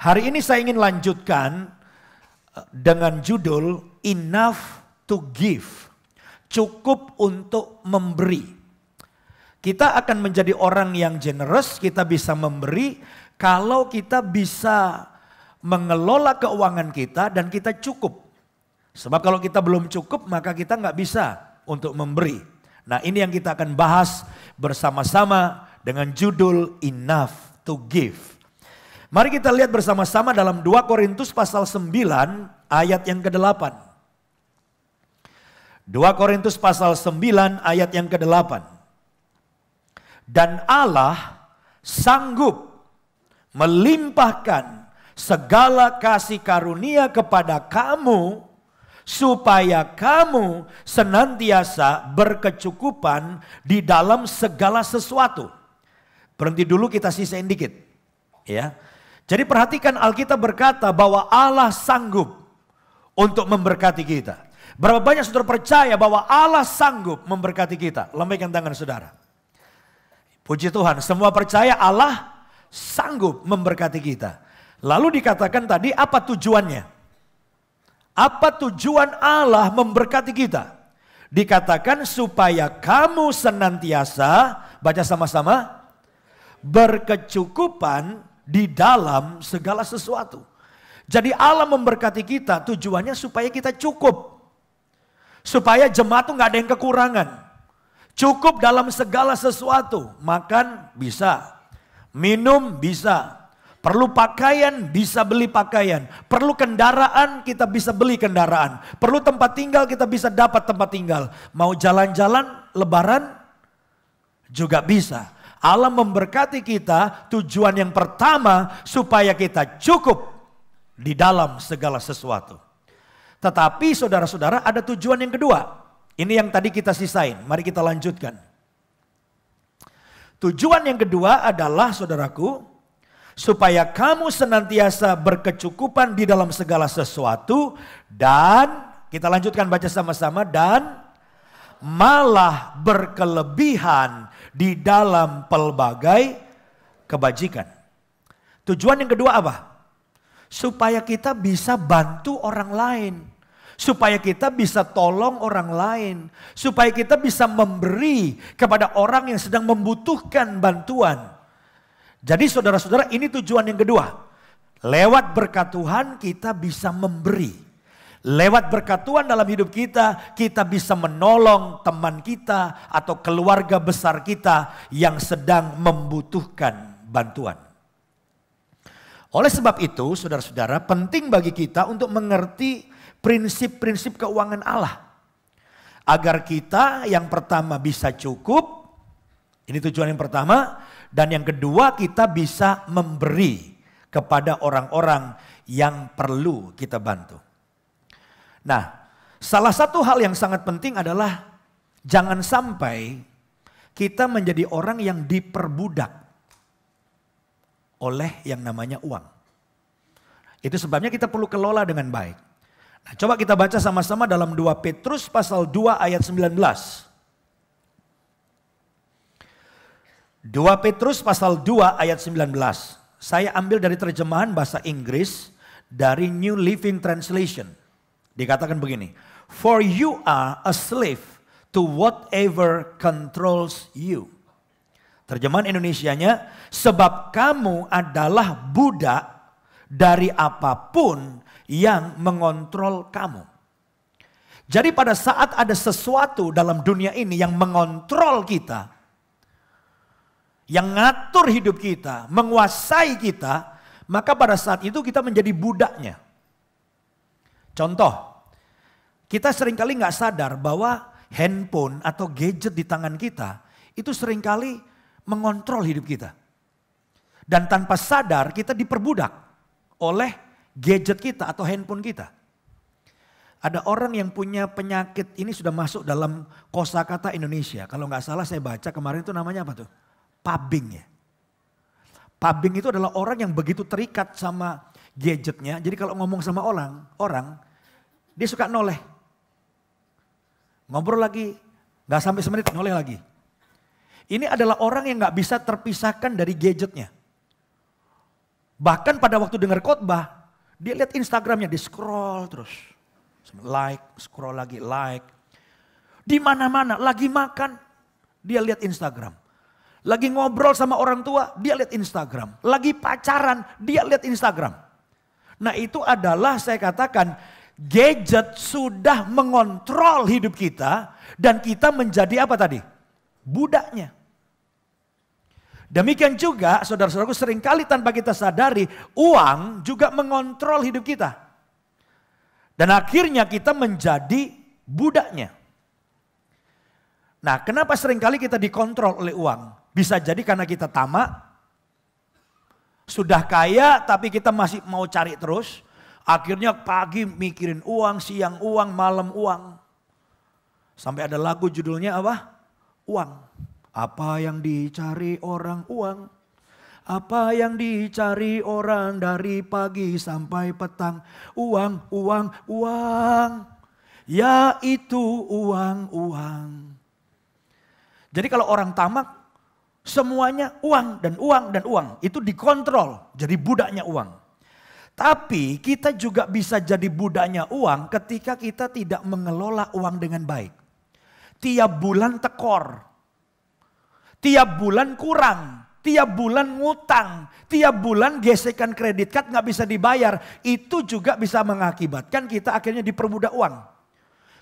Hari ini saya ingin lanjutkan dengan judul Enough to Give. Cukup untuk memberi. Kita akan menjadi orang yang generous, kita bisa memberi kalau kita bisa mengelola keuangan kita dan kita cukup. Sebab kalau kita belum cukup maka kita nggak bisa untuk memberi. Nah, ini yang kita akan bahas bersama-sama dengan judul Enough to Give. Mari kita lihat bersama-sama dalam 2 Korintus pasal 9 ayat yang ke-8. 2 Korintus pasal 9 ayat yang ke-8. Dan Allah sanggup melimpahkan segala kasih karunia kepada kamu supaya kamu senantiasa berkecukupan di dalam segala sesuatu. Berhenti dulu, kita sisain dikit. Ya. Jadi perhatikan, Alkitab berkata bahwa Allah sanggup untuk memberkati kita. Berapa banyak saudara percaya bahwa Allah sanggup memberkati kita? Lambaikan tangan saudara. Puji Tuhan, semua percaya Allah sanggup memberkati kita. Lalu dikatakan tadi, apa tujuannya? Apa tujuan Allah memberkati kita? Dikatakan supaya kamu senantiasa, baca sama-sama, berkecukupan di dalam segala sesuatu. Jadi Allah memberkati kita, tujuannya supaya kita cukup. Supaya jemaat itu gak ada yang kekurangan. Cukup dalam segala sesuatu. Makan bisa, minum bisa. Perlu pakaian, bisa beli pakaian. Perlu kendaraan, kita bisa beli kendaraan. Perlu tempat tinggal, kita bisa dapat tempat tinggal. Mau jalan-jalan, lebaran, juga bisa. Allah memberkati kita, tujuan yang pertama, supaya kita cukup di dalam segala sesuatu. Tetapi saudara-saudara, ada tujuan yang kedua. Ini yang tadi kita sisain, mari kita lanjutkan. Tujuan yang kedua adalah, saudaraku, supaya kamu senantiasa berkecukupan di dalam segala sesuatu. Dan, kita lanjutkan baca sama-sama. Dan malah berkelebihan di dalam pelbagai kebajikan. Tujuan yang kedua apa? Supaya kita bisa bantu orang lain. Supaya kita bisa tolong orang lain. Supaya kita bisa memberi kepada orang yang sedang membutuhkan bantuan. Jadi saudara-saudara, ini tujuan yang kedua. Lewat berkat Tuhan kita bisa memberi. Lewat berkat Tuhan dalam hidup kita, kita bisa menolong teman kita atau keluarga besar kita yang sedang membutuhkan bantuan. Oleh sebab itu, saudara-saudara, penting bagi kita untuk mengerti prinsip-prinsip keuangan Allah. Agar kita yang pertama bisa cukup, ini tujuan yang pertama. Dan yang kedua, kita bisa memberi kepada orang-orang yang perlu kita bantu. Nah, salah satu hal yang sangat penting adalah jangan sampai kita menjadi orang yang diperbudak oleh yang namanya uang. Itu sebabnya kita perlu kelola dengan baik. Nah, coba kita baca sama-sama dalam 2 Petrus pasal 2 ayat 19. 2 Petrus pasal 2 ayat 19. Saya ambil dari terjemahan bahasa Inggris dari New Living Translation. Dikatakan begini. For you are a slave to whatever controls you. Terjemahan Indonesianya, sebab kamu adalah budak dari apapun yang mengontrol kamu. Jadi pada saat ada sesuatu dalam dunia ini yang mengontrol kita, yang ngatur hidup kita, menguasai kita, maka pada saat itu kita menjadi budaknya. Contoh, kita seringkali nggak sadar bahwa handphone atau gadget di tangan kita itu seringkali mengontrol hidup kita. Dan tanpa sadar kita diperbudak oleh gadget kita atau handphone kita. Ada orang yang punya penyakit, ini sudah masuk dalam kosakata Indonesia. Kalau nggak salah saya baca kemarin itu namanya apa tuh? Pubbing ya. Pubbing itu adalah orang yang begitu terikat sama gadgetnya. Jadi kalau ngomong sama orang dia suka noleh. Ngobrol lagi, nggak sampai semenit noleh lagi. Ini adalah orang yang nggak bisa terpisahkan dari gadgetnya. Bahkan pada waktu dengar khotbah, dia lihat Instagramnya, di scroll terus. Like, scroll lagi, like. Di mana-mana, lagi makan, dia lihat Instagram. Lagi ngobrol sama orang tua, dia lihat Instagram. Lagi pacaran, dia lihat Instagram. Nah itu adalah saya katakan, gadget sudah mengontrol hidup kita. Dan kita menjadi apa tadi? Budaknya. Demikian juga saudara-saudaraku, seringkali tanpa kita sadari, uang juga mengontrol hidup kita. Dan akhirnya kita menjadi budaknya. Nah, kenapa seringkali kita dikontrol oleh uang? Bisa jadi karena kita tamak, sudah kaya tapi kita masih mau cari terus. Akhirnya pagi mikirin uang, siang uang, malam uang. Sampai ada lagu judulnya apa? Uang. Apa yang dicari orang uang? Apa yang dicari orang dari pagi sampai petang? Uang, uang, uang. Yaitu uang, uang. Jadi kalau orang tamak, semuanya uang dan uang dan uang. Itu dikontrol, jadi budaknya uang. Tapi kita juga bisa jadi budaknya uang ketika kita tidak mengelola uang dengan baik. Tiap bulan tekor. Tiap bulan kurang, tiap bulan ngutang, tiap bulan gesekan kredit card nggak bisa dibayar. Itu juga bisa mengakibatkan kita akhirnya diperbudak uang.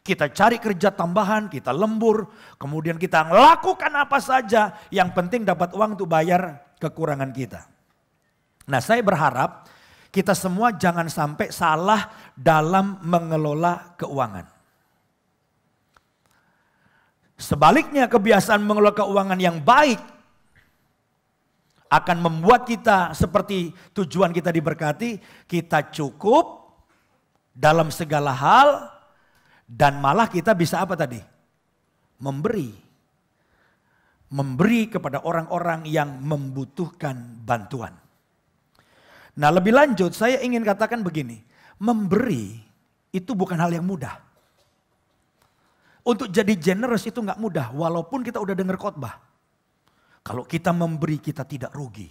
Kita cari kerja tambahan, kita lembur, kemudian kita melakukan apa saja. Yang penting dapat uang untuk bayar kekurangan kita. Nah saya berharap kita semua jangan sampai salah dalam mengelola keuangan. Sebaliknya kebiasaan mengelola keuangan yang baik akan membuat kita seperti tujuan kita diberkati, kita cukup dalam segala hal dan malah kita bisa apa tadi? Memberi. Memberi kepada orang-orang yang membutuhkan bantuan. Nah lebih lanjut saya ingin katakan begini, memberi itu bukan hal yang mudah. Untuk jadi generous itu nggak mudah, walaupun kita udah dengar khotbah. Kalau kita memberi kita tidak rugi.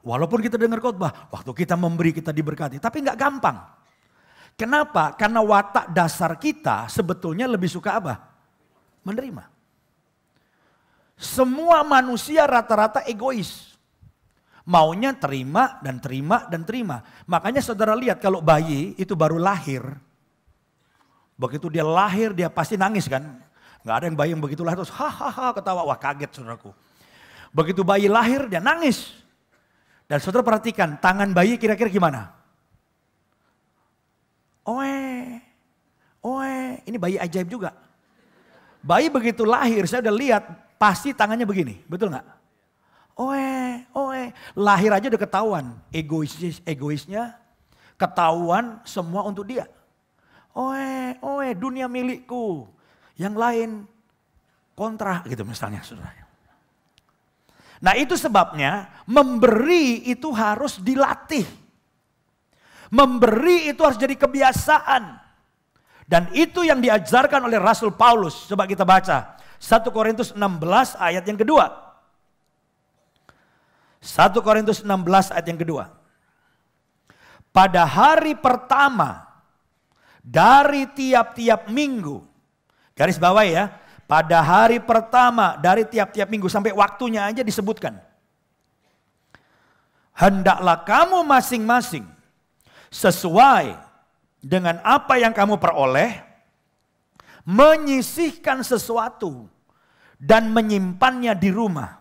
Walaupun kita dengar khotbah, waktu kita memberi kita diberkati. Tapi nggak gampang. Kenapa? Karena watak dasar kita sebetulnya lebih suka apa? Menerima. Semua manusia rata-rata egois. Maunya terima dan terima dan terima. Makanya saudara lihat kalau bayi itu baru lahir. Begitu dia lahir dia pasti nangis kan. Gak ada yang bayi yang begitu lahir terus hahaha ketawa. Wah kaget saudaraku. Begitu bayi lahir dia nangis. Dan saudara perhatikan tangan bayi kira-kira gimana? Oe. Ini bayi ajaib juga. Bayi begitu lahir saya udah lihat pasti tangannya begini. Betul gak? Oe. Lahir aja udah ketahuan. Egoisnya ketahuan semua untuk dia. Oe, dunia milikku. Yang lain kontra gitu misalnya saudara. Nah itu sebabnya memberi itu harus dilatih. Memberi itu harus jadi kebiasaan. Dan itu yang diajarkan oleh Rasul Paulus. Coba kita baca 1 Korintus 16 ayat yang kedua. 1 Korintus 16 ayat yang kedua. Pada hari pertama dari tiap-tiap minggu, garis bawah ya, pada hari pertama dari tiap-tiap minggu sampai waktunya aja disebutkan. Hendaklah kamu masing-masing sesuai dengan apa yang kamu peroleh, menyisihkan sesuatu dan menyimpannya di rumah.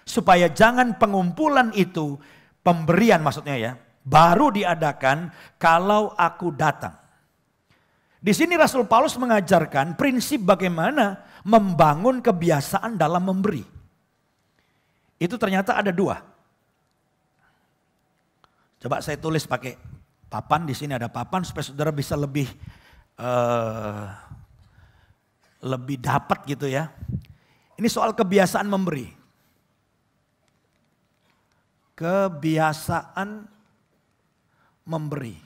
Supaya jangan pengumpulan itu, pemberian maksudnya ya, baru diadakan kalau aku datang. Di sini Rasul Paulus mengajarkan prinsip bagaimana membangun kebiasaan dalam memberi. Itu ternyata ada dua. Coba saya tulis pakai papan, di sini ada papan supaya saudara bisa lebih dapat gitu ya. Ini soal kebiasaan memberi. Kebiasaan memberi.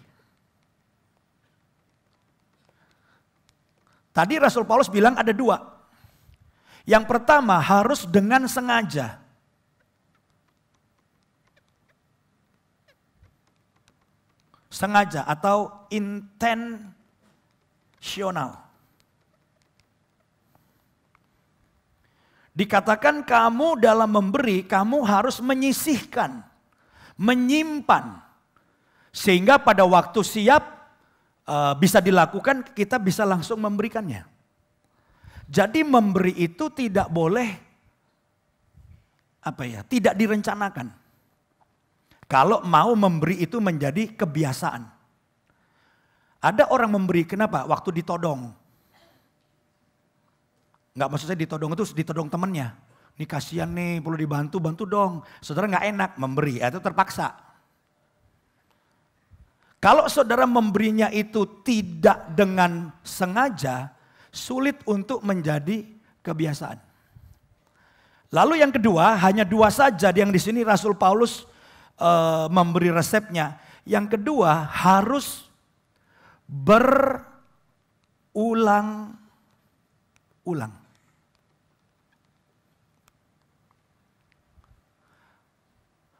Tadi Rasul Paulus bilang ada dua. Yang pertama harus dengan sengaja. sengaja atau intentional. Dikatakan kamu dalam memberi, kamu harus menyisihkan, menyimpan. Sehingga pada waktu siap bisa dilakukan, kita bisa langsung memberikannya. Jadi memberi itu tidak boleh, tidak direncanakan. Kalau mau memberi itu menjadi kebiasaan. Ada orang memberi, kenapa? Waktu ditodong. Enggak, maksud saya ditodong itu ditodong temannya. Ini kasihan nih, perlu dibantu, bantu dong. Saudara nggak enak memberi, itu terpaksa. Kalau saudara memberinya itu tidak dengan sengaja, sulit untuk menjadi kebiasaan. Lalu yang kedua, hanya 2 saja yang di sini Rasul Paulus memberi resepnya. Yang kedua, harus berulang-ulang.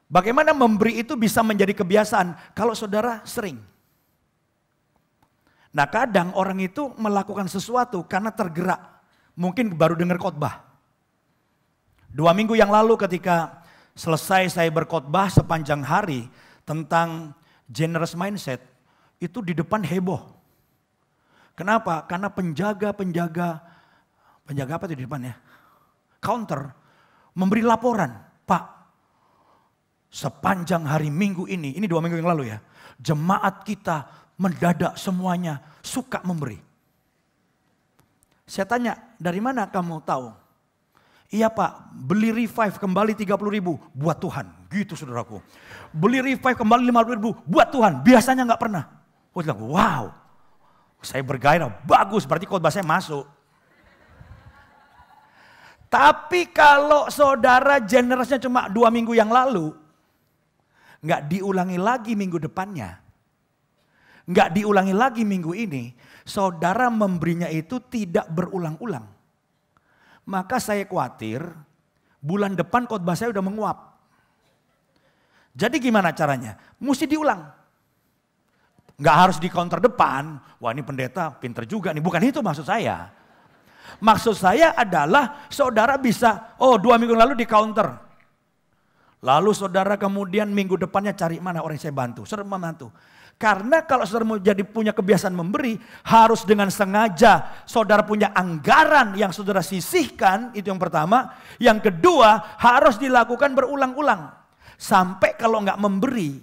Bagaimana memberi itu bisa menjadi kebiasaan kalau saudara sering. Nah, kadang orang itu melakukan sesuatu karena tergerak. Mungkin baru dengar khotbah. 2 minggu yang lalu ketika selesai saya berkhotbah sepanjang hari tentang generous mindset, itu di depan heboh. Kenapa? Karena penjaga apa itu di depan ya? Counter memberi laporan, Pak. Sepanjang hari Minggu ini 2 minggu yang lalu ya, jemaat kita mendadak semuanya suka memberi. Saya tanya, dari mana kamu tahu? Iya Pak, beli Revive kembali 30.000 buat Tuhan. Gitu saudaraku. Beli Revive kembali 50.000 buat Tuhan. Biasanya gak pernah. Wow, saya bergairah, bagus, berarti khotbah saya masuk. Tapi kalau saudara generousnya cuma 2 minggu yang lalu, nggak diulangi lagi minggu depannya, nggak diulangi lagi minggu ini, saudara memberinya itu tidak berulang-ulang. Maka saya khawatir bulan depan khotbah saya udah menguap. Jadi gimana caranya? Mesti diulang. Nggak harus di counter depan, wah ini pendeta pinter juga nih, bukan itu maksud saya. Maksud saya adalah saudara bisa, 2 minggu lalu di counter. Lalu saudara kemudian minggu depannya cari mana orang yang saya bantu. Saudara membantu. Karena kalau saudara mau jadi punya kebiasaan memberi, harus dengan sengaja saudara punya anggaran yang saudara sisihkan, itu yang pertama. Yang kedua, harus dilakukan berulang-ulang. Sampai kalau nggak memberi,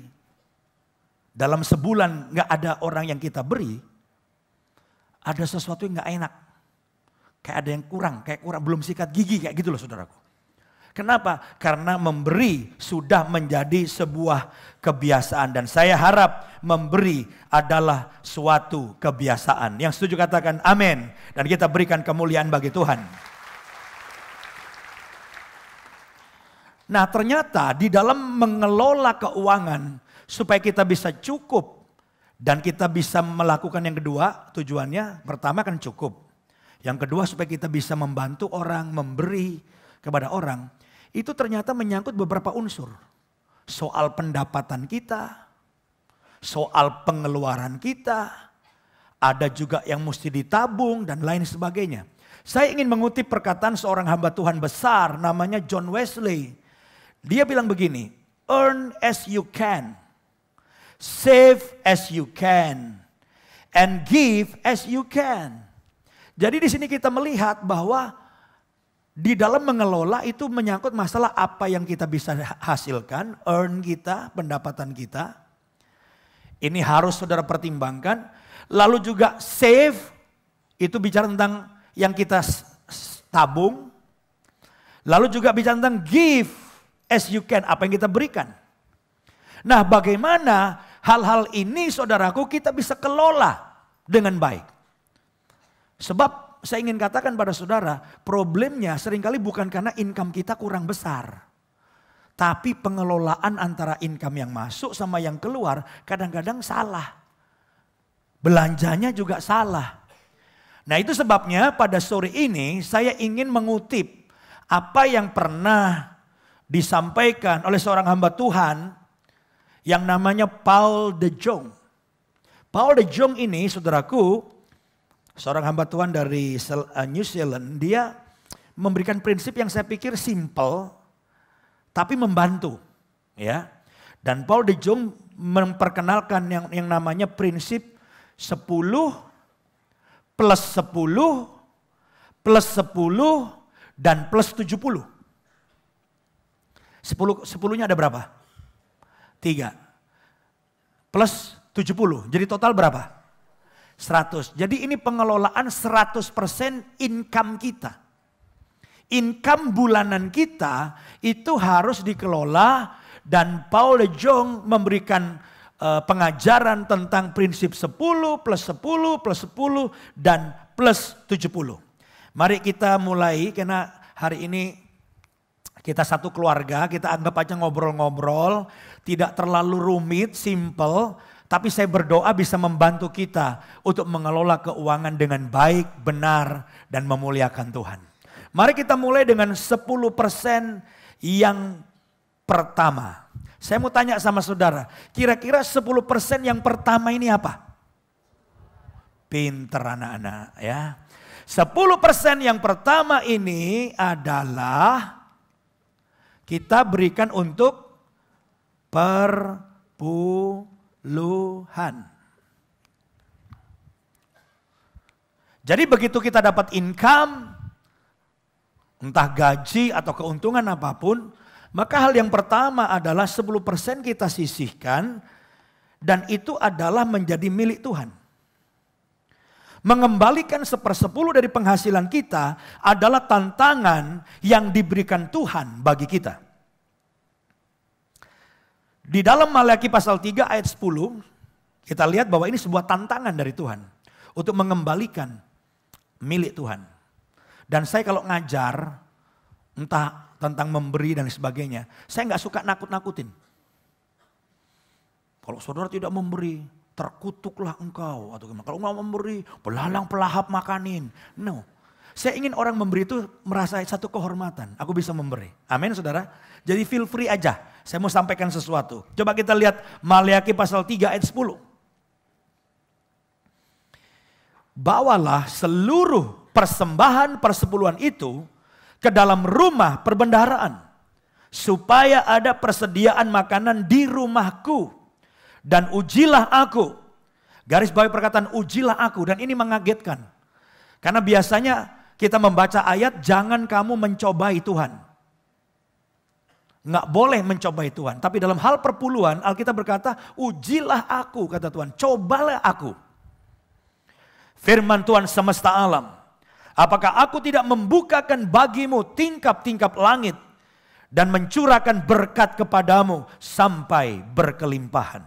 dalam sebulan nggak ada orang yang kita beri, ada sesuatu yang nggak enak. Kayak ada yang kurang, belum sikat gigi, kayak gitu loh saudaraku. Kenapa? Karena memberi sudah menjadi sebuah kebiasaan. Dan saya harap memberi adalah suatu kebiasaan. Yang setuju katakan amin. Dan kita berikan kemuliaan bagi Tuhan. Nah, ternyata di dalam mengelola keuangan supaya kita bisa cukup dan kita bisa melakukan yang kedua, tujuannya pertama kan cukup. Yang kedua supaya kita bisa membantu orang, memberi kepada orang. Itu ternyata menyangkut beberapa unsur. Soal pendapatan kita, soal pengeluaran kita, ada juga yang mesti ditabung dan lain sebagainya. Saya ingin mengutip perkataan seorang hamba Tuhan besar namanya John Wesley. Dia bilang begini, earn as you can, save as you can, and give as you can. Jadi di sini kita melihat bahwa di dalam mengelola itu menyangkut masalah apa yang kita bisa hasilkan, earn kita, pendapatan kita. Ini harus saudara pertimbangkan. Lalu juga save, itu bicara tentang yang kita tabung. Lalu juga bicara tentang give as you can, apa yang kita berikan. Nah, bagaimana hal-hal ini saudaraku kita bisa kelola dengan baik. Sebab saya ingin katakan pada saudara, problemnya seringkali bukan karena income kita kurang besar. Tapi pengelolaan antara income yang masuk sama yang keluar kadang-kadang salah. Belanjanya juga salah. Nah, itu sebabnya pada sore ini saya ingin mengutip apa yang pernah disampaikan oleh seorang hamba Tuhan yang namanya Paul de Jong. Paul de Jong ini saudaraku, seorang hamba Tuhan dari New Zealand, dia memberikan prinsip yang saya pikir simple tapi membantu, ya. Dan Paul de Jong memperkenalkan yang namanya prinsip 10 plus 10 plus 10 dan plus 70. 10-nya ada berapa? 3. Plus 70. Jadi total berapa? 100. Jadi ini pengelolaan 100% income kita. Income bulanan kita itu harus dikelola, dan Paul de Jong memberikan pengajaran tentang prinsip 10 plus 10 plus 10 dan plus 70. Mari kita mulai, karena hari ini kita satu keluarga, kita anggap aja ngobrol-ngobrol, tidak terlalu rumit, simple. Tapi saya berdoa bisa membantu kita untuk mengelola keuangan dengan baik, benar, dan memuliakan Tuhan. Mari kita mulai dengan 10% yang pertama. Saya mau tanya sama saudara, kira-kira 10% yang pertama ini apa? Pinter anak-anak ya. 10% yang pertama ini adalah kita berikan untuk perpuluhan. Jadi begitu kita dapat income, entah gaji atau keuntungan apapun, maka hal yang pertama adalah 10% kita sisihkan, dan itu adalah menjadi milik Tuhan. Mengembalikan 1/10 dari penghasilan kita adalah tantangan yang diberikan Tuhan bagi kita. Di dalam Maleakhi pasal 3 ayat 10, kita lihat bahwa ini sebuah tantangan dari Tuhan untuk mengembalikan milik Tuhan. Dan saya kalau ngajar, entah tentang memberi dan sebagainya, saya nggak suka nakut-nakutin. Kalau saudara tidak memberi, terkutuklah engkau. Atau gimana? Kalau engkau memberi, belalang pelahap makanin. No. Saya ingin orang memberi itu merasa satu kehormatan. Aku bisa memberi. Amin saudara. Jadi feel free aja. Saya mau sampaikan sesuatu. Coba kita lihat Maleakhi pasal 3 ayat 10. Bawalah seluruh persembahan persepuluhan itu ke dalam rumah perbendaharaan, supaya ada persediaan makanan di rumahku. Dan ujilah aku. Garis bawahi perkataan ujilah aku. Dan ini mengagetkan. Karena biasanya kita membaca ayat, jangan kamu mencobai Tuhan. Nggak boleh mencobai Tuhan. Tapi dalam hal perpuluhan, Alkitab berkata, ujilah aku, kata Tuhan. Cobalah aku. Firman Tuhan semesta alam. Apakah aku tidak membukakan bagimu tingkap-tingkap langit, dan mencurahkan berkat kepadamu sampai berkelimpahan.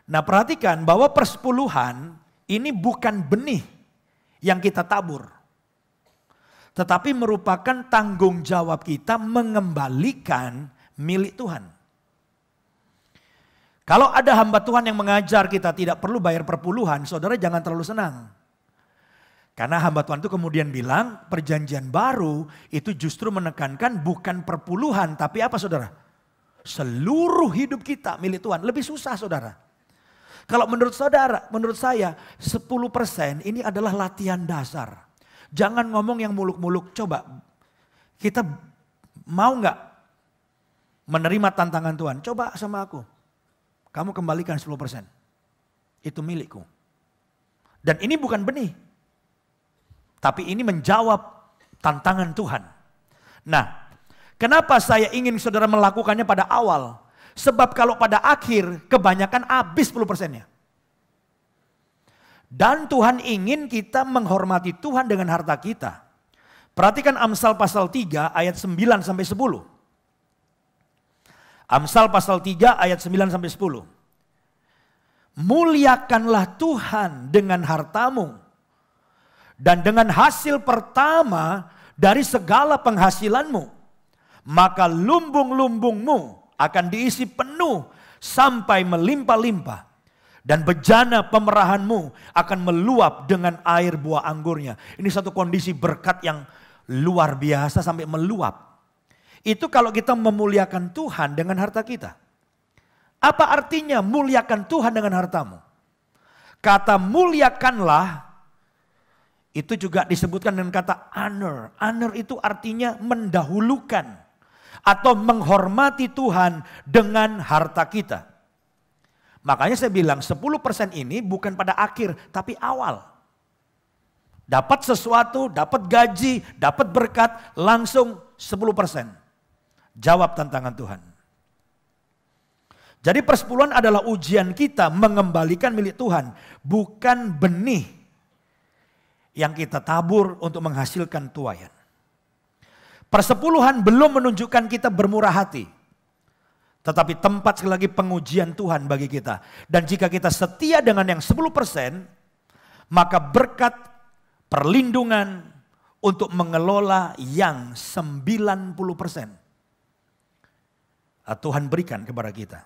Nah perhatikan bahwa persepuluhan ini bukan benih yang kita tabur. Tetapi merupakan tanggung jawab kita mengembalikan milik Tuhan. Kalau ada hamba Tuhan yang mengajar kita tidak perlu bayar perpuluhan, saudara jangan terlalu senang. Karena hamba Tuhan itu kemudian bilang perjanjian baru itu justru menekankan bukan perpuluhan, tapi apa saudara? Seluruh hidup kita milik Tuhan. Lebih susah saudara. Kalau menurut saudara, menurut saya 10% ini adalah latihan dasar. Jangan ngomong yang muluk-muluk. Coba kita mau gak menerima tantangan Tuhan? Coba sama aku. Kamu kembalikan 10%. Itu milikku. Dan ini bukan benih. Tapi ini menjawab tantangan Tuhan. Nah, kenapa saya ingin saudara melakukannya pada awal? Sebab kalau pada akhir kebanyakan habis 10%-nya. Dan Tuhan ingin kita menghormati Tuhan dengan harta kita. Perhatikan Amsal pasal 3 ayat 9 sampai 10. Amsal pasal 3 ayat 9 sampai 10. Muliakanlah Tuhan dengan hartamu, dan dengan hasil pertama dari segala penghasilanmu, maka lumbung-lumbungmu akan diisi penuh sampai melimpah-limpah. Dan bejana pemerahanmu akan meluap dengan air buah anggurnya. Ini satu kondisi berkat yang luar biasa sampai meluap. Itu kalau kita memuliakan Tuhan dengan harta kita. Apa artinya muliakan Tuhan dengan hartamu? Kata muliakanlah itu juga disebutkan dengan kata honor. Honor itu artinya mendahulukan atau menghormati Tuhan dengan harta kita. Makanya saya bilang 10% ini bukan pada akhir tapi awal. Dapat sesuatu, dapat gaji, dapat berkat, langsung 10%. Jawab tantangan Tuhan. Jadi persepuluhan adalah ujian kita mengembalikan milik Tuhan. Bukan benih yang kita tabur untuk menghasilkan tuaian. Persepuluhan belum menunjukkan kita bermurah hati. Tetapi tempat sekali lagi pengujian Tuhan bagi kita. Dan jika kita setia dengan yang 10%, maka berkat perlindungan untuk mengelola yang 90%. Tuhan berikan kepada kita.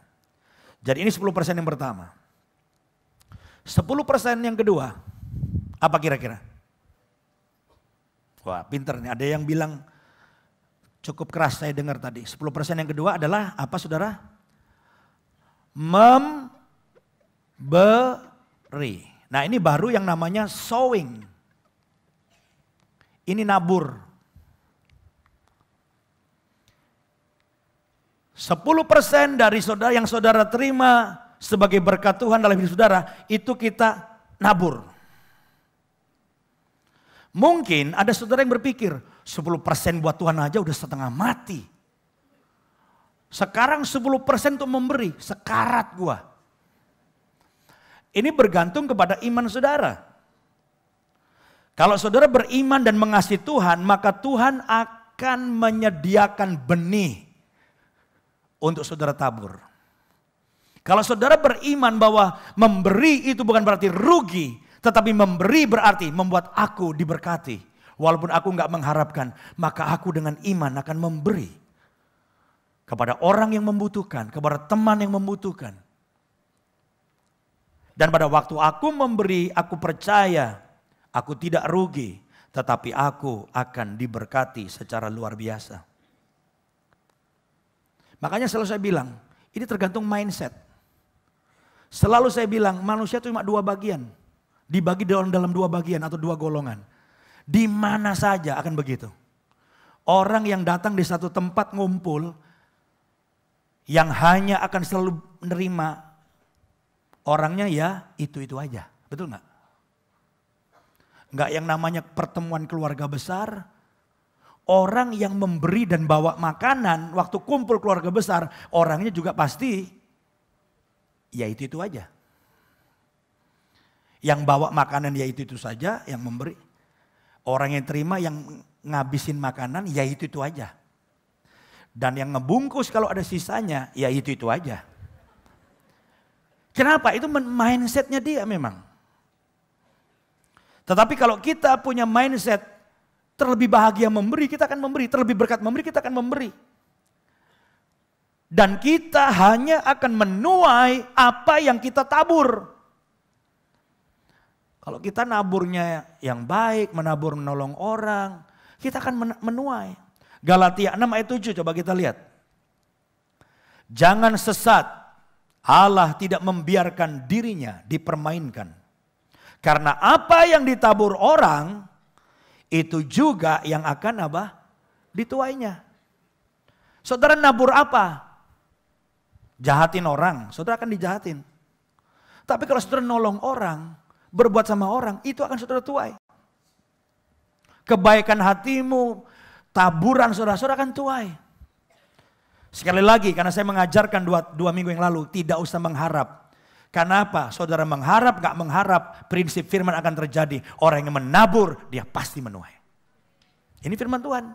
Jadi ini 10% yang pertama. 10% yang kedua, apa kira-kira? Wah, pinter nih. Ada yang bilang cukup keras saya dengar tadi. 10% yang kedua adalah apa saudara? Memberi. Nah ini baru yang namanya sowing. Ini nabur. 10% dari saudara yang saudara terima sebagai berkat Tuhan dalam hidup saudara, itu kita nabur. Mungkin ada saudara yang berpikir, 10% buat Tuhan aja udah setengah mati. Sekarang 10% untuk memberi, sekarat gua. Ini bergantung kepada iman saudara. Kalau saudara beriman dan mengasihi Tuhan, maka Tuhan akan menyediakan benih untuk saudara tabur. Kalau saudara beriman bahwa memberi itu bukan berarti rugi, tetapi memberi berarti membuat aku diberkati. Walaupun aku nggak mengharapkan, maka aku dengan iman akan memberi kepada orang yang membutuhkan, kepada teman yang membutuhkan. Dan pada waktu aku memberi, aku percaya aku tidak rugi, tetapi aku akan diberkati secara luar biasa. Makanya selalu saya bilang, ini tergantung mindset. Selalu saya bilang, manusia itu cuma dua bagian. Dibagi dalam dua bagian atau dua golongan. Di mana saja akan begitu. Orang yang datang di satu tempat ngumpul, yang hanya akan selalu menerima orangnya ya itu-itu aja. Betul nggak? Nggak yang namanya pertemuan keluarga besar. Orang yang memberi dan bawa makanan waktu kumpul keluarga besar, orangnya juga pasti ya itu aja. Yang bawa makanan ya itu saja, yang memberi. Orang yang terima yang ngabisin makanan ya itu aja. Dan yang ngebungkus kalau ada sisanya ya itu aja. Kenapa? Itu mindsetnya dia memang. Tetapi kalau kita punya mindset terlebih bahagia memberi, kita akan memberi. Terlebih berkat memberi, kita akan memberi. Dan kita hanya akan menuai apa yang kita tabur. Kalau kita naburnya yang baik, menabur menolong orang, kita akan menuai. Galatia 6 ayat 7, coba kita lihat. Jangan sesat, Allah tidak membiarkan dirinya dipermainkan. Karena apa yang ditabur orang, itu juga yang akan apa? Dituainya. Saudara nabur apa? Jahatin orang, saudara akan dijahatin. Tapi kalau saudara nolong orang, berbuat sama orang, itu akan saudara tuai. Kebaikan hatimu, taburan saudara akan tuai. Sekali lagi, karena saya mengajarkan dua minggu yang lalu, tidak usah mengharap. Karena apa? Saudara mengharap, gak mengharap, prinsip firman akan terjadi. Orang yang menabur, dia pasti menuai. Ini firman Tuhan.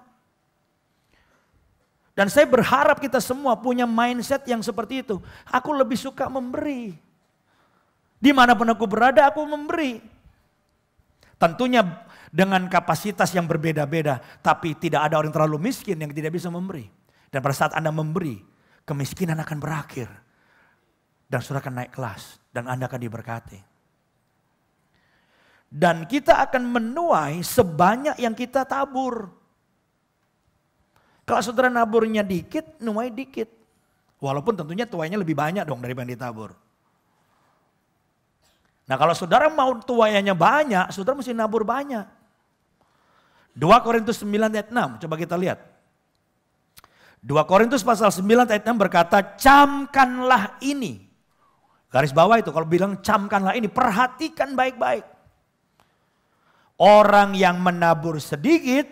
Dan saya berharap kita semua punya mindset yang seperti itu. Aku lebih suka memberi. Dimanapun aku berada, aku memberi. Tentunya dengan kapasitas yang berbeda-beda. Tapi tidak ada orang terlalu miskin yang tidak bisa memberi. Dan pada saat Anda memberi, kemiskinan akan berakhir. Dan saudara akan naik kelas. Dan Anda akan diberkati. Dan kita akan menuai sebanyak yang kita tabur. Kalau saudara naburnya dikit, nuai dikit. Walaupun tentunya tuainya lebih banyak dong daripada yang ditabur. Nah kalau saudara mau tuaiannya banyak, saudara mesti nabur banyak. 2 Korintus 9 ayat 6, coba kita lihat. 2 Korintus pasal 9 ayat 6 berkata, camkanlah ini. Garis bawah itu, kalau bilang camkanlah ini, perhatikan baik-baik. Orang yang menabur sedikit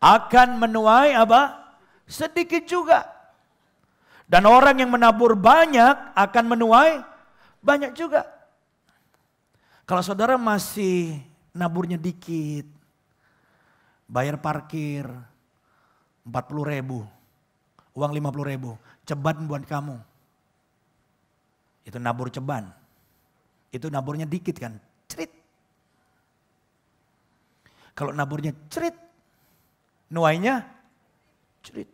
akan menuai apa? Sedikit juga. Dan orang yang menabur banyak akan menuai banyak juga. Kalau saudara masih naburnya dikit, bayar parkir 40.000, uang 50.000, ceban buat kamu. Itu nabur ceban. Itu naburnya dikit kan, cerit. Kalau naburnya cerit, nuainya cerit.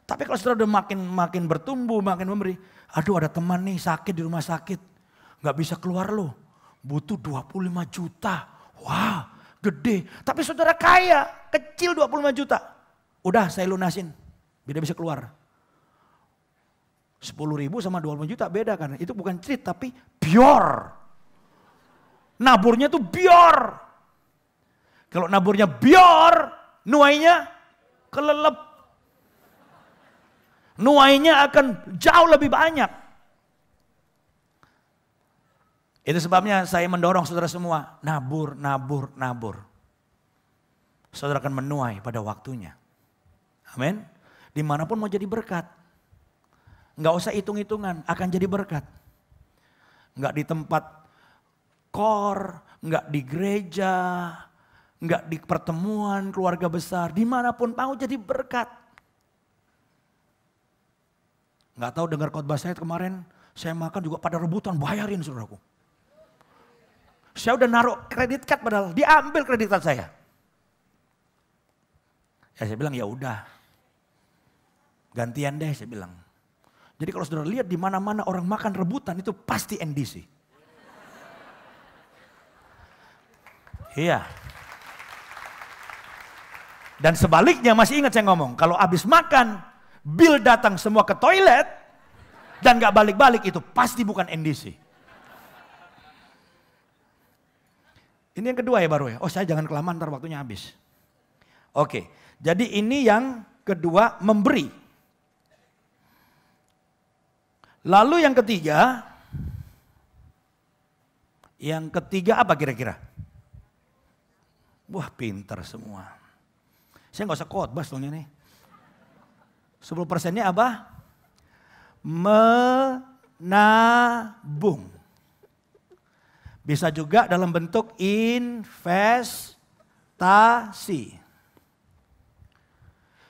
Tapi kalau saudara udah makin bertumbuh, makin memberi. Aduh ada teman nih sakit di rumah sakit. Gak bisa keluar loh. Butuh 25 juta. Wah gede. Tapi saudara kaya, kecil 25 juta. Udah saya lunasin, biar bisa keluar. 10.000 sama 25 juta beda kan. Itu bukan cerit tapi bior. Naburnya tuh bior. Kalau naburnya bior, nuainya kelelep. Nuainya akan jauh lebih banyak. Itu sebabnya saya mendorong saudara semua, nabur, nabur, nabur. Saudara akan menuai pada waktunya. Amin. Dimanapun mau jadi berkat. Nggak usah hitung-hitungan, akan jadi berkat. Nggak di tempat kor, nggak di gereja, nggak di pertemuan keluarga besar, dimanapun mau jadi berkat. Nggak tahu dengar khotbah saya kemarin, saya makan juga pada rebutan bayarin saudaraku. Saya udah naruh kredit card padahal diambil kredit card saya. Ya saya bilang ya udah, gantian deh saya bilang. Jadi kalau saudara lihat di mana-mana orang makan rebutan itu pasti NDC. Iya. Dan sebaliknya masih ingat saya ngomong, kalau habis makan, bil datang semua ke toilet dan gak balik-balik itu pasti bukan NDC. Ini yang kedua ya baru ya. Oh saya jangan kelamaan ntar waktunya habis. Oke, jadi ini yang kedua memberi. Lalu yang ketiga apa kira-kira? Wah pinter semua. Saya gak usah khotbah dong ini. 10%-nya apa? Menabung. Bisa juga dalam bentuk investasi.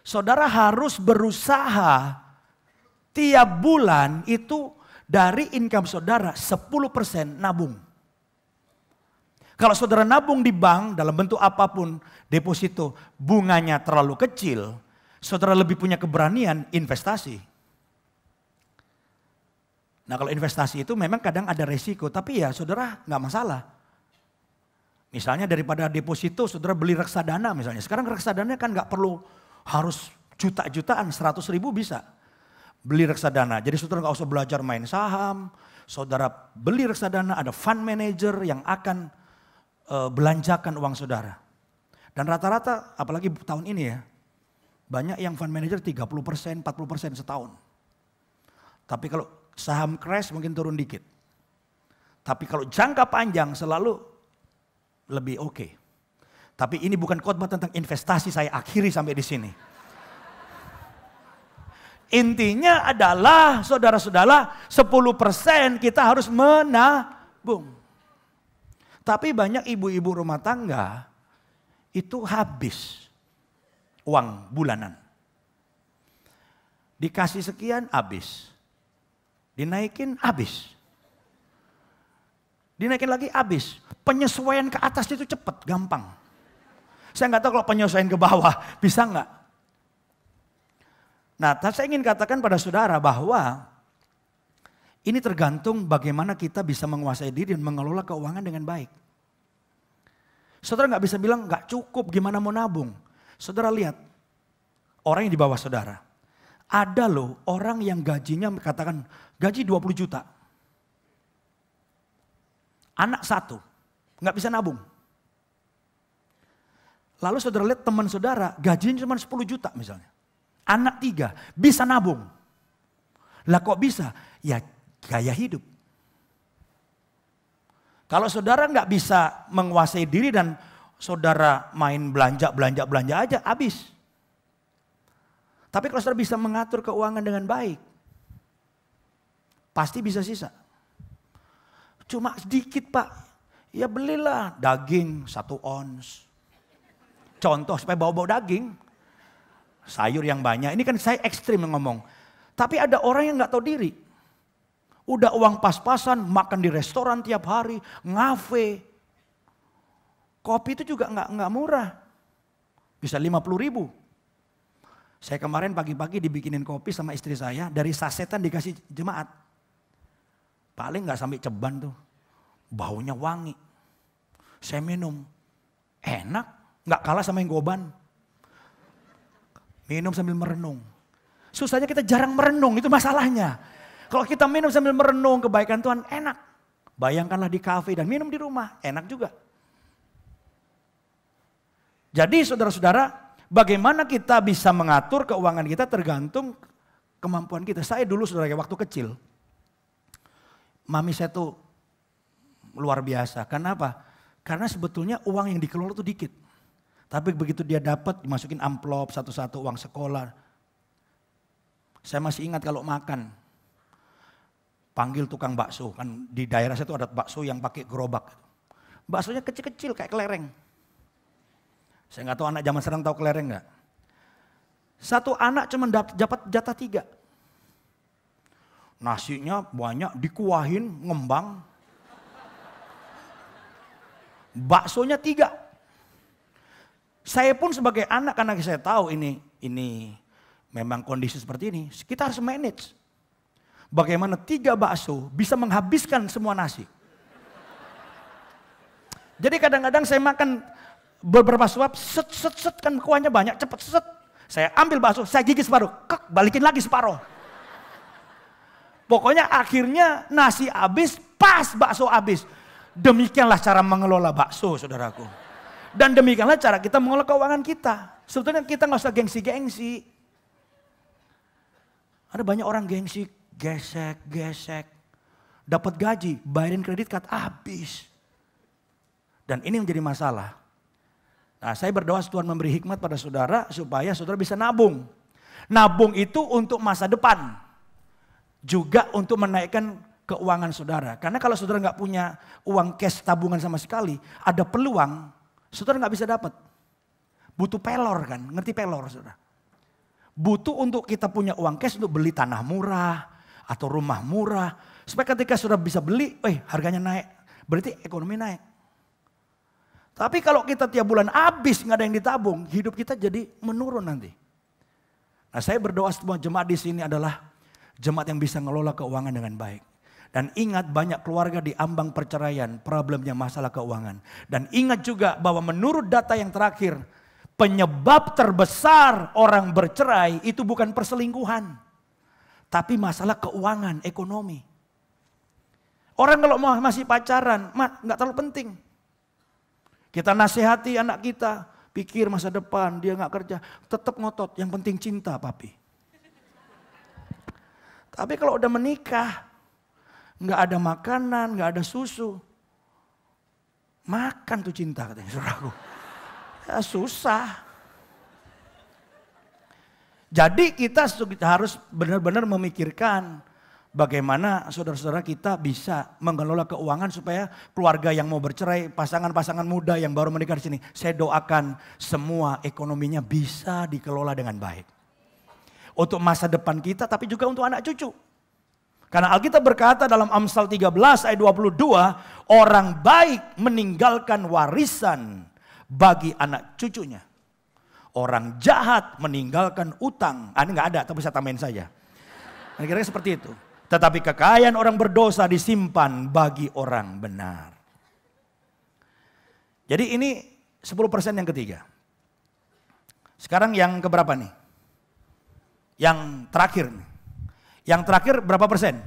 Saudara harus berusaha tiap bulan itu dari income saudara 10% nabung. Kalau saudara nabung di bank dalam bentuk apapun deposito bunganya terlalu kecil, saudara lebih punya keberanian investasi. Nah kalau investasi itu memang kadang ada resiko, tapi ya saudara nggak masalah. Misalnya daripada deposito saudara beli reksadana misalnya. Sekarang reksadana kan nggak perlu harus juta-jutaan, 100.000 bisa beli reksadana. Jadi saudara nggak usah belajar main saham, saudara beli reksadana, ada fund manager yang akan belanjakan uang saudara. Dan rata-rata apalagi tahun ini ya, banyak yang fund manager 30%, 40% setahun. Tapi kalau saham crash mungkin turun dikit. Tapi kalau jangka panjang selalu lebih oke. Tapi ini bukan khotbah tentang investasi, saya akhiri sampai di sini. Intinya adalah saudara-saudara 10% kita harus menabung. Tapi banyak ibu-ibu rumah tangga itu habis uang bulanan. Dikasih sekian habis. Dinaikin habis. Dinaikin lagi habis. Penyesuaian ke atas itu cepat, gampang. Saya nggak tahu kalau penyesuaian ke bawah bisa nggak. Nah, saya ingin katakan pada saudara bahwa ini tergantung bagaimana kita bisa menguasai diri dan mengelola keuangan dengan baik. Saudara nggak bisa bilang nggak cukup, gimana mau nabung. Saudara lihat orang yang di bawah saudara. Ada loh orang yang gajinya katakan gaji 20 juta. Anak 1, nggak bisa nabung. Lalu saudara lihat teman saudara gajinya cuma 10 juta misalnya. Anak 3 bisa nabung. Lah kok bisa? Ya gaya hidup. Kalau saudara nggak bisa menguasai diri dan saudara main belanja aja habis. Tapi kalau saudara bisa mengatur keuangan dengan baik, pasti bisa sisa. Cuma sedikit Pak, ya belilah daging 1 ons. Contoh supaya bau-bau daging, sayur yang banyak. Ini kan saya ekstrim ngomong. Tapi ada orang yang nggak tahu diri. Udah uang pas-pasan, makan di restoran tiap hari, ngafe. Kopi itu juga nggak murah. Bisa 50.000. Saya kemarin pagi-pagi dibikinin kopi sama istri saya, dari sasetan dikasih jemaat. Paling nggak sampai ceban tuh. Baunya wangi. Saya minum. Enak. Nggak kalah sama yang goban. Minum sambil merenung. Susahnya kita jarang merenung, itu masalahnya. Kalau kita minum sambil merenung kebaikan Tuhan enak. Bayangkanlah di kafe dan minum di rumah, enak juga. Jadi saudara-saudara, bagaimana kita bisa mengatur keuangan kita tergantung kemampuan kita. Saya dulu saudara waktu kecil, mami saya tuh luar biasa. Kenapa? Karena sebetulnya uang yang dikelola tuh dikit. Tapi begitu dia dapat dimasukin amplop satu-satu uang sekolah. Saya masih ingat kalau makan. Panggil tukang bakso. Kan di daerah saya tuh ada bakso yang pakai gerobak. Baksonya kecil-kecil kayak kelereng. Saya nggak tahu anak zaman sekarang tahu kelereng nggak. Satu anak cuma dapat jatah 3. Nasinya banyak dikuahin ngembang. Baksonya 3. Saya pun sebagai anak karena saya tahu ini memang kondisi seperti ini. Kita harus manage. Bagaimana 3 bakso bisa menghabiskan semua nasi. Jadi kadang-kadang saya makan beberapa suap, set kan kuahnya banyak, cepet set. Saya ambil bakso, saya gigit separuh, balikin lagi separuh. Pokoknya akhirnya nasi habis, pas bakso habis. Demikianlah cara mengelola bakso, saudaraku. Dan demikianlah cara kita mengelola keuangan kita. Sebetulnya kita nggak usah gengsi-gengsi. Ada banyak orang gengsi, gesek. Dapat gaji, bayarin kredit card, habis. Dan ini menjadi masalah. Nah, saya berdoa Tuhan memberi hikmat pada saudara supaya saudara bisa nabung. Nabung itu untuk masa depan. Juga untuk menaikkan keuangan saudara. Karena kalau saudara nggak punya uang cash tabungan sama sekali, ada peluang saudara nggak bisa dapat. Butuh pelor kan, ngerti pelor saudara? Butuh untuk kita punya uang cash untuk beli tanah murah atau rumah murah. Supaya ketika saudara bisa beli, harganya naik. Berarti ekonomi naik. Tapi kalau kita tiap bulan habis nggak ada yang ditabung, hidup kita jadi menurun nanti. Nah, saya berdoa semua jemaat di sini adalah jemaat yang bisa ngelola keuangan dengan baik. Dan ingat banyak keluarga di ambang perceraian, problemnya masalah keuangan. Dan ingat juga bahwa menurut data yang terakhir, penyebab terbesar orang bercerai itu bukan perselingkuhan. Tapi masalah keuangan, ekonomi. Orang kalau masih pacaran, nggak terlalu penting. Kita nasihati anak kita, pikir masa depan, dia nggak kerja. Tetap ngotot, yang penting cinta papi. Tapi kalau udah menikah, nggak ada makanan, nggak ada susu. Makan tuh cinta katanya saudaraku. Ya, susah. Jadi kita harus benar-benar memikirkan bagaimana saudara-saudara kita bisa mengelola keuangan supaya keluarga yang mau bercerai, pasangan-pasangan muda yang baru menikah di sini, saya doakan semua ekonominya bisa dikelola dengan baik. Untuk masa depan kita tapi juga untuk anak cucu. Karena Alkitab berkata dalam Amsal 13 ayat 22, orang baik meninggalkan warisan bagi anak cucunya. Orang jahat meninggalkan utang. Ini nggak ada, tapi saya tambahin saja. Kira-kira seperti itu. Tetapi kekayaan orang berdosa disimpan bagi orang benar. Jadi ini 10% yang ketiga. Sekarang yang keberapa nih? Yang terakhir nih. Yang terakhir berapa persen?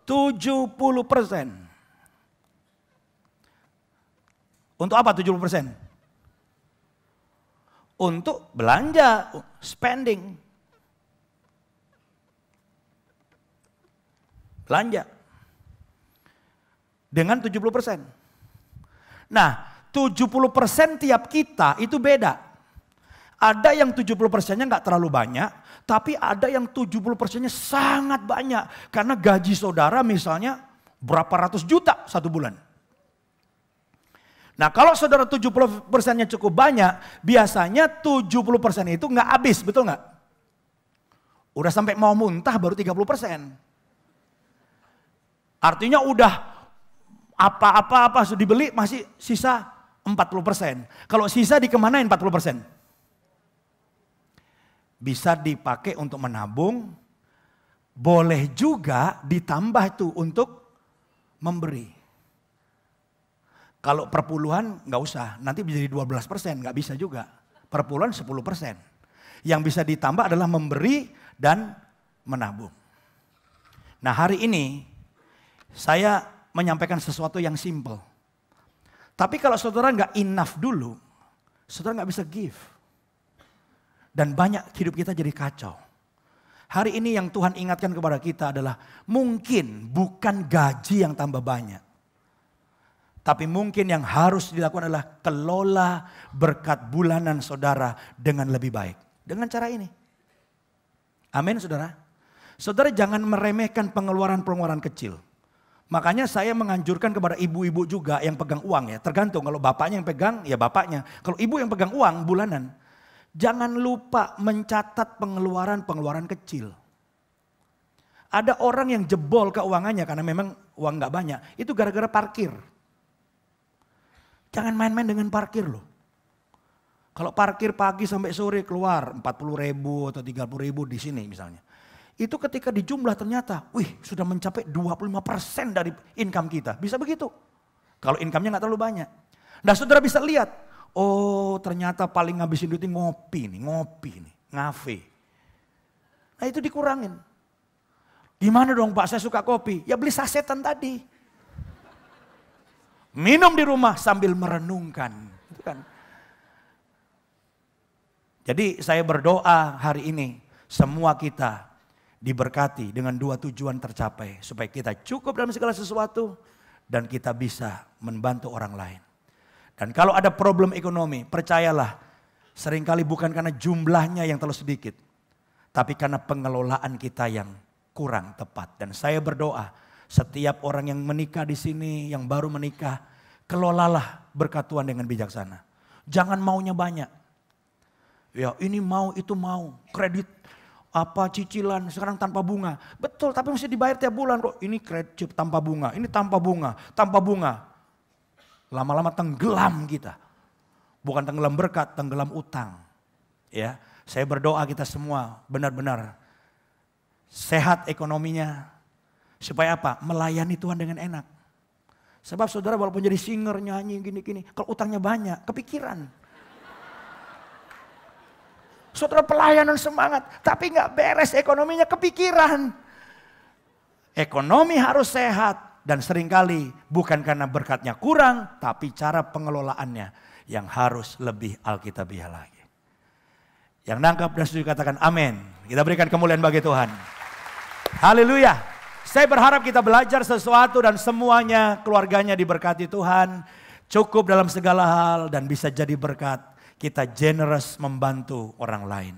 70%. Untuk apa 70%? Untuk belanja, spending. Belanja. Dengan 70%. Nah, 70% tiap kita itu beda. Ada yang 70%-nya nggak terlalu banyak, tapi ada yang 70%-nya sangat banyak. Karena gaji saudara misalnya berapa ratus juta satu bulan. Nah, kalau saudara 70%-nya cukup banyak, biasanya 70% itu nggak habis, betul nggak? Udah sampai mau muntah baru 30%. Artinya udah apa-apa sudah dibeli masih sisa 40%. Kalau sisa dikemanain 40%? Bisa dipakai untuk menabung, boleh juga ditambah itu untuk memberi. Kalau perpuluhan nggak usah, nanti bisa jadi 12%, nggak bisa juga. Perpuluhan 10%. Yang bisa ditambah adalah memberi dan menabung. Nah, hari ini saya menyampaikan sesuatu yang simple. Tapi kalau saudara nggak enough dulu, saudara nggak bisa give. Dan banyak hidup kita jadi kacau. Hari ini yang Tuhan ingatkan kepada kita adalah mungkin bukan gaji yang tambah banyak. Tapi mungkin yang harus dilakukan adalah kelola berkat bulanan saudara dengan lebih baik. Dengan cara ini. Amin saudara. Saudara jangan meremehkan pengeluaran-pengeluaran kecil. Makanya saya menganjurkan kepada ibu-ibu juga yang pegang uang ya. Tergantung kalau bapaknya yang pegang ya bapaknya. Kalau ibu yang pegang uang bulanan. Jangan lupa mencatat pengeluaran-pengeluaran kecil. Ada orang yang jebol keuangannya karena memang uang gak banyak. Itu gara-gara parkir. Jangan main-main dengan parkir loh. Kalau parkir pagi sampai sore keluar 40.000 atau 30.000 di sini misalnya. Itu ketika dijumlah ternyata, sudah mencapai 25% dari income kita. Bisa begitu. Kalau income-nya gak terlalu banyak. Nah saudara bisa lihat, oh ternyata paling ngabisin duitnya ngopi nih, ngafe. Nah itu dikurangin. Gimana dong Pak, saya suka kopi. Ya beli sasetan tadi. Minum di rumah sambil merenungkan. Itu kan. Jadi saya berdoa hari ini, semua kita diberkati dengan dua tujuan tercapai. Supaya kita cukup dalam segala sesuatu dan kita bisa membantu orang lain. Dan kalau ada problem ekonomi, percayalah seringkali bukan karena jumlahnya yang terlalu sedikit. Tapi karena pengelolaan kita yang kurang tepat. Dan saya berdoa setiap orang yang menikah di sini, yang baru menikah, kelolalah berkat Tuhan dengan bijaksana. Jangan maunya banyak. Ya ini mau, itu mau, kredit. Apa cicilan sekarang tanpa bunga. Betul tapi mesti dibayar tiap bulan kok. Ini kredit tanpa bunga, ini tanpa bunga. Lama-lama tenggelam kita. Bukan tenggelam berkat, tenggelam utang. Ya, saya berdoa kita semua benar-benar sehat ekonominya. Supaya apa? Melayani Tuhan dengan enak. Sebab saudara walaupun jadi singer, nyanyi gini-gini. Kalau utangnya banyak, kepikiran. Saudara pelayanan semangat, tapi nggak beres ekonominya, kepikiran. Ekonomi harus sehat dan seringkali bukan karena berkatnya kurang, tapi cara pengelolaannya yang harus lebih alkitabiah lagi. Yang nangkap dan setuju katakan amin. Kita berikan kemuliaan bagi Tuhan. Haleluya. Saya berharap kita belajar sesuatu dan semuanya keluarganya diberkati Tuhan. Cukup dalam segala hal dan bisa jadi berkat. Kita generous membantu orang lain.